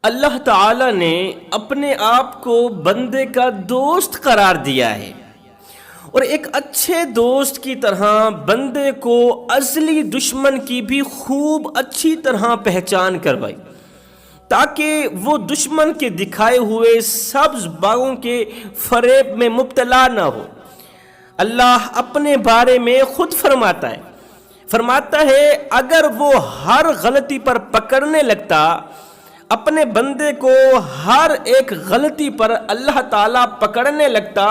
اللہ تعالی نے اپنے آپ کو بندے کا دوست قرار دیا ہے، اور ایک اچھے دوست کی طرح بندے کو ازلی دشمن کی بھی خوب اچھی طرح پہچان کروائی، تاکہ وہ دشمن کے دکھائے ہوئے سبز باغوں کے فریب میں مبتلا نہ ہو۔ اللہ اپنے بارے میں خود فرماتا ہے اگر وہ ہر غلطی پر پکڑنے لگتا، اپنے بندے کو ہر ایک غلطی پر اللہ تعالیٰ پکڑنے لگتا،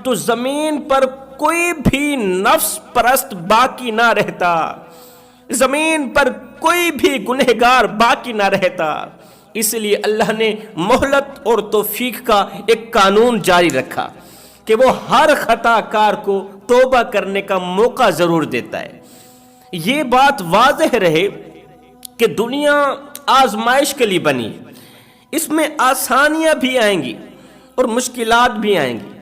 تو زمین پر کوئی بھی نفس پرست باقی نہ رہتا، زمین پر کوئی بھی گنہگار باقی نہ رہتا۔ اس لیے اللہ نے مہلت اور توفیق کا ایک قانون جاری رکھا کہ وہ ہر خطا کار کو توبہ کرنے کا موقع ضرور دیتا ہے۔ یہ بات واضح رہے کہ دنیا آزمائش کے لیے بنی، اس میں آسانیاں بھی آئیں گی اور مشکلات بھی آئیں گی۔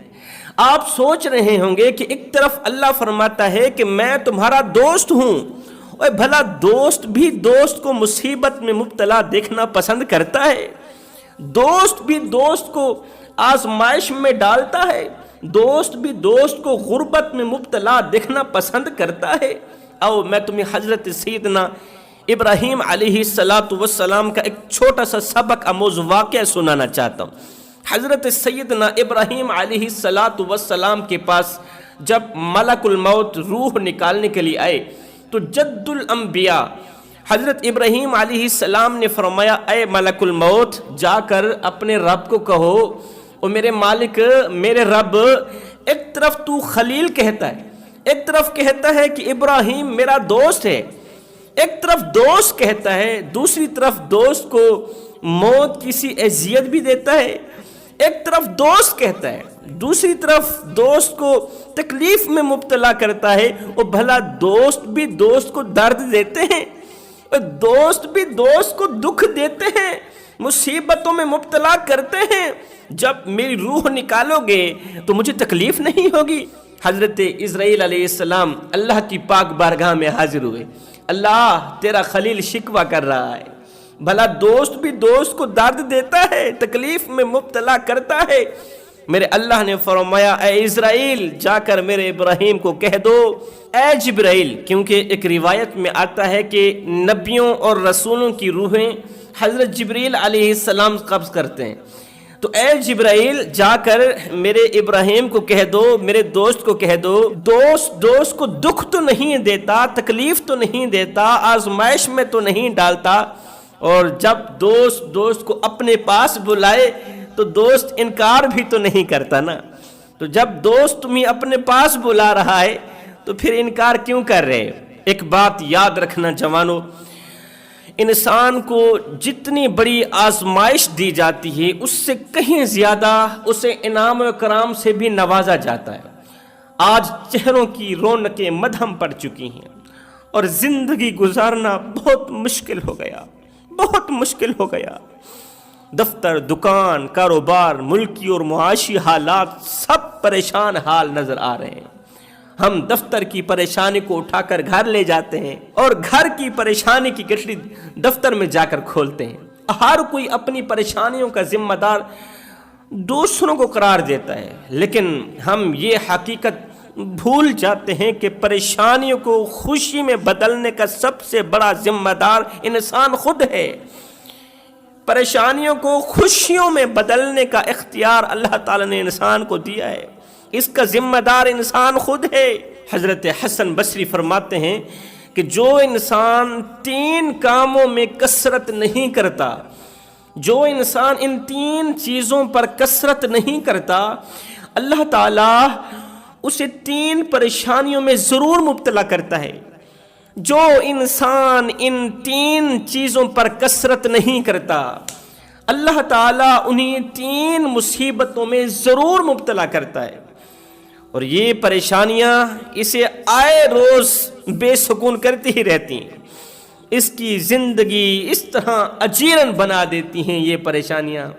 آپ سوچ رہے ہوں گے کہ ایک طرف اللہ فرماتا ہے کہ میں تمہارا دوست ہوں، اور بھلا دوست بھی دوست کو مصیبت میں مبتلا دیکھنا پسند کرتا ہے؟ دوست بھی دوست کو آزمائش میں ڈالتا ہے؟ دوست بھی دوست کو غربت میں مبتلا دیکھنا پسند کرتا ہے؟ آؤ میں تمہیں حضرت سیدنا ابراہیم علیہ السلام کا ایک چھوٹا سا سبق آموز واقعہ سنانا چاہتا ہوں۔ حضرت سیدنا ابراہیم علیہ السلام کے پاس جب ملک الموت روح نکالنے کے لیے آئے تو جد الانبیاء حضرت ابراہیم علیہ السلام نے فرمایا، اے ملک الموت، جا کر اپنے رب کو کہو، او میرے مالک، میرے رب، ایک طرف تو خلیل کہتا ہے، ایک طرف کہتا ہے کہ ابراہیم میرا دوست ہے، ایک طرف دوست کہتا ہے، دوسری طرف دوست کو موت کی سی اذیت بھی دیتا ہے، ایک طرف دوست کہتا ہے، دوسری طرف دوست کو تکلیف میں مبتلا کرتا ہے۔ اور بھلا دوست بھی دوست کو درد دیتے ہیں، اور دوست بھی دوست کو دکھ دیتے ہیں، مصیبتوں میں مبتلا کرتے ہیں۔ جب میری روح نکالو گے تو مجھے تکلیف نہیں ہوگی؟ حضرت اسرائیل علیہ السلام اللہ کی پاک بارگاہ میں حاضر ہوئے۔ اللہ، تیرا خلیل شکوہ کر رہا ہے، بھلا دوست بھی دوست کو درد دیتا ہے، تکلیف میں مبتلا کرتا ہے۔ میرے اللہ نے فرمایا، اے اسرائیل، جا کر میرے ابراہیم کو کہہ دو، اے جبرائیل، کیونکہ ایک روایت میں آتا ہے کہ نبیوں اور رسولوں کی روحیں حضرت جبریل علیہ السلام قبض کرتے ہیں، تو اے جبرائیل، جا کر میرے ابراہیم کو کہہ دو، میرے دوست کو کہہ دو، دوست کو دکھ تو نہیں دیتا، تکلیف تو نہیں دیتا، آزمائش میں تو نہیں ڈالتا، اور جب دوست کو اپنے پاس بلائے تو دوست انکار بھی تو نہیں کرتا نا۔ تو جب دوست تمہیں اپنے پاس بلا رہا ہے تو پھر انکار کیوں کر رہے؟ ایک بات یاد رکھنا جوانو، انسان کو جتنی بڑی آزمائش دی جاتی ہے اس سے کہیں زیادہ اسے انعام و کرام سے بھی نوازا جاتا ہے۔ آج چہروں کی رونقیں مدھم پڑ چکی ہیں اور زندگی گزارنا بہت مشکل ہو گیا۔ دفتر، دکان، کاروبار، ملکی اور معاشی حالات سب پریشان حال نظر آ رہے ہیں۔ ہم دفتر کی پریشانی کو اٹھا کر گھر لے جاتے ہیں اور گھر کی پریشانی کی گٹھلی دفتر میں جا کر کھولتے ہیں۔ ہر کوئی اپنی پریشانیوں کا ذمہ دار دوسروں کو قرار دیتا ہے، لیکن ہم یہ حقیقت بھول جاتے ہیں کہ پریشانیوں کو خوشی میں بدلنے کا سب سے بڑا ذمہ دار انسان خود ہے۔ پریشانیوں کو خوشیوں میں بدلنے کا اختیار اللہ تعالی نے انسان کو دیا ہے، اس کا ذمہ دار انسان خود ہے۔ حضرت حسن بصری فرماتے ہیں کہ جو انسان 3 کاموں میں کثرت نہیں کرتا، جو انسان ان 3 چیزوں پر کثرت نہیں کرتا، اللہ تعالیٰ اسے 3 پریشانیوں میں ضرور مبتلا کرتا ہے۔ جو انسان ان 3 چیزوں پر کثرت نہیں کرتا، اللہ تعالیٰ انہیں 3 مصیبتوں میں ضرور مبتلا کرتا ہے، اور یہ پریشانیاں اسے آئے روز بے سکون کرتی ہی رہتی ہیں۔ اس کی زندگی اس طرح اجیرن بنا دیتی ہیں یہ پریشانیاں،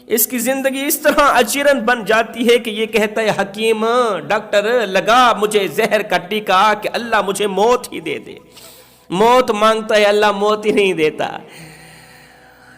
اس کی زندگی اس طرح اجیرن بن جاتی ہے کہ یہ کہتا ہے، حکیم، ڈاکٹر، لگا مجھے زہر کا ٹیکا کہ اللہ مجھے موت ہی دے دے۔ موت مانگتا ہے، اللہ موت ہی نہیں دیتا۔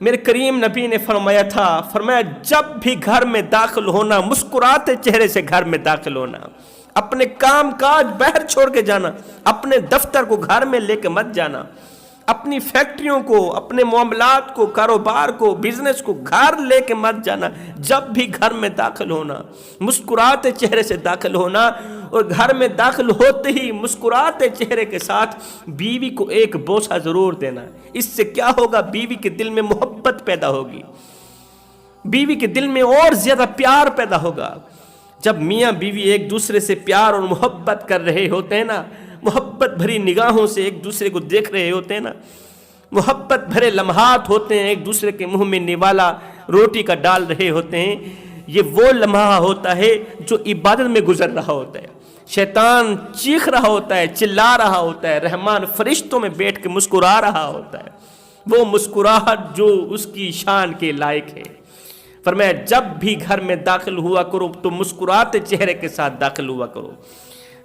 میرے کریم نبی نے فرمایا تھا، فرمایا جب بھی گھر میں داخل ہونا مسکراتے چہرے سے گھر میں داخل ہونا، اپنے کام کاج باہر چھوڑ کے جانا، اپنے دفتر کو گھر میں لے کے مت جانا، اپنی فیکٹریوں کو، اپنے معاملات کو، کاروبار کو، بزنس کو گھر لے کے مت جانا۔ جب بھی گھر میں داخل ہونا مسکراتے چہرے سے داخل ہونا، اور گھر میں داخل ہوتے ہی مسکراتے چہرے کے ساتھ بیوی کو ایک بوسہ ضرور دینا۔ اس سے کیا ہوگا؟ بیوی کے دل میں محبت پیدا ہوگی، بیوی کے دل میں اور زیادہ پیار پیدا ہوگا۔ جب میاں بیوی ایک دوسرے سے پیار اور محبت کر رہے ہوتے ہیں نا، محبت بھری نگاہوں سے ایک دوسرے کو دیکھ رہے ہوتے ہیں نا، محبت بھرے لمحات ہوتے ہیں، ایک دوسرے کے منہ میں نوالا روٹی کا ڈال رہے ہوتے ہیں، یہ وہ لمحہ ہوتا ہے جو عبادت میں گزر رہا ہوتا ہے۔ شیطان چیخ رہا ہوتا ہے، چلا رہا ہوتا ہے، رحمان فرشتوں میں بیٹھ کے مسکرا رہا ہوتا ہے، وہ مسکراہٹ جو اس کی شان کے لائق ہے۔ فرمایا جب بھی گھر میں داخل ہوا کرو تو مسکراتے چہرے کے ساتھ داخل ہوا کرو،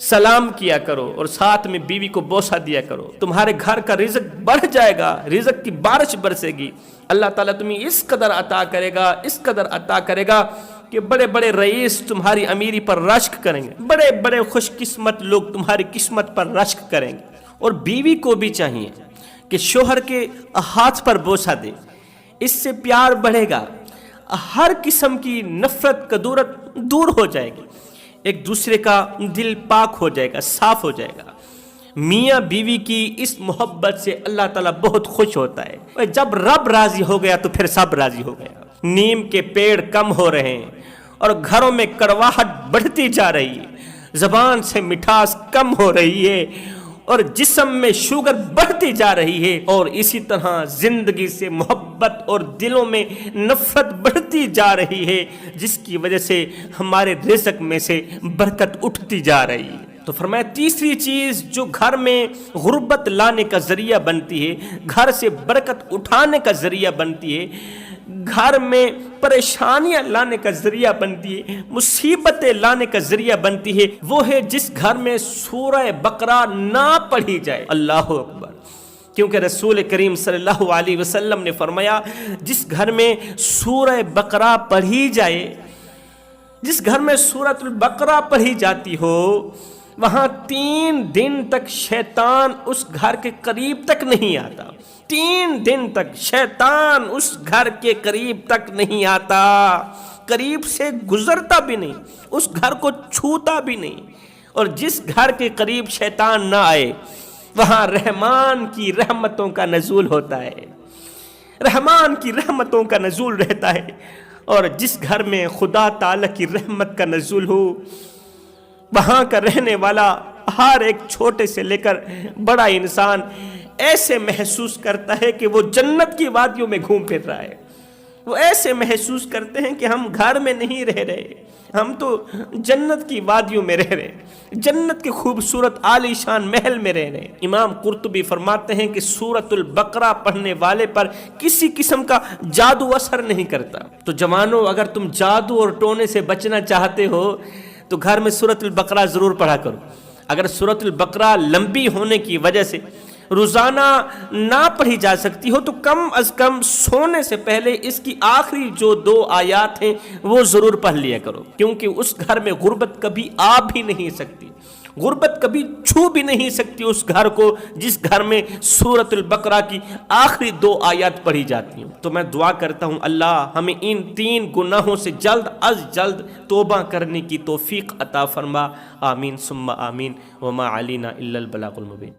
سلام کیا کرو، اور ساتھ میں بیوی کو بوسہ دیا کرو۔ تمہارے گھر کا رزق بڑھ جائے گا، رزق کی بارش برسے گی، اللہ تعالیٰ تمہیں اس قدر عطا کرے گا، اس قدر عطا کرے گا کہ بڑے بڑے رئیس تمہاری امیری پر رشک کریں گے، بڑے بڑے خوش قسمت لوگ تمہاری قسمت پر رشک کریں گے۔ اور بیوی کو بھی چاہیے کہ شوہر کے ہاتھ پر بوسہ دے، اس سے پیار بڑھے گا، ہر قسم کی نفرت کدورت دور ہو جائے گی، ایک دوسرے کا دل پاک ہو جائے گا، صاف ہو جائے گا۔ میاں بیوی کی اس محبت سے اللہ تعالیٰ بہت خوش ہوتا ہے۔ جب رب راضی ہو گیا تو پھر سب راضی ہو گیا۔ نیم کے پیڑ کم ہو رہے ہیں اور گھروں میں کڑواہٹ بڑھتی جا رہی ہے، زبان سے مٹھاس کم ہو رہی ہے اور جسم میں شوگر بڑھتی جا رہی ہے، اور اسی طرح زندگی سے محبت اور دلوں میں نفرت بڑھتی جا رہی ہے، جس کی وجہ سے ہمارے رزق میں سے برکت اٹھتی جا رہی ہے۔ تو فرمایا تیسری چیز جو گھر میں غربت لانے کا ذریعہ بنتی ہے، گھر سے برکت اٹھانے کا ذریعہ بنتی ہے، گھر میں پریشانیاں لانے کا ذریعہ بنتی ہے، مصیبتیں لانے کا ذریعہ بنتی ہے، وہ ہے جس گھر میں سورہ بقرہ نہ پڑھی جائے۔ اللہ اکبر! کیونکہ رسول کریم صلی اللہ علیہ وسلم نے فرمایا جس گھر میں سورہ بقرہ پڑھی جائے، جس گھر میں سورۃ البقرہ پڑھی جاتی ہو، وہاں 3 دن تک شیطان اس گھر کے قریب تک نہیں آتا۔ 3 دن تک شیطان اس گھر کے قریب تک نہیں آتا، قریب سے گزرتا بھی نہیں، اس گھر کو چھوتا بھی نہیں۔ اور جس گھر کے قریب شیطان نہ آئے وہاں رحمان کی رحمتوں کا نزول ہوتا ہے، رحمان کی رحمتوں کا نزول رہتا ہے۔ اور جس گھر میں خدا تعالی کی رحمت کا نزول ہو، وہاں کا رہنے والا ہر ایک چھوٹے سے لے کر بڑا انسان ایسے محسوس کرتا ہے کہ وہ جنت کی وادیوں میں گھوم پھر رہا ہے۔ وہ ایسے محسوس کرتے ہیں کہ ہم گھر میں نہیں رہ رہے، ہم تو جنت کی وادیوں میں رہ رہے، جنت کے خوبصورت عالی شان محل میں رہ رہے۔ امام قرطبی فرماتے ہیں کہ سورۃ البقرہ پڑھنے والے پر کسی قسم کا جادو اثر نہیں کرتا۔ تو جوانوں، اگر تم جادو اور ٹونے سے بچنا چاہتے ہو تو گھر میں سورۃ البقرہ ضرور پڑھا کرو۔ اگر سورۃ البقرہ لمبی ہونے کی وجہ سے روزانہ نہ پڑھی جا سکتی ہو تو کم از کم سونے سے پہلے اس کی آخری جو 2 آیات ہیں وہ ضرور پڑھ لیا کرو، کیونکہ اس گھر میں غربت کبھی آ بھی نہیں سکتی، غربت کبھی چھو بھی نہیں سکتی اس گھر کو جس گھر میں سورۃ البقرہ کی آخری 2 آیات پڑھی جاتی ہیں۔ تو میں دعا کرتا ہوں اللہ ہمیں ان 3 گناہوں سے جلد از جلد توبہ کرنے کی توفیق عطا فرما، آمین ثم آمین، وما علینا الا البلاغ المبین۔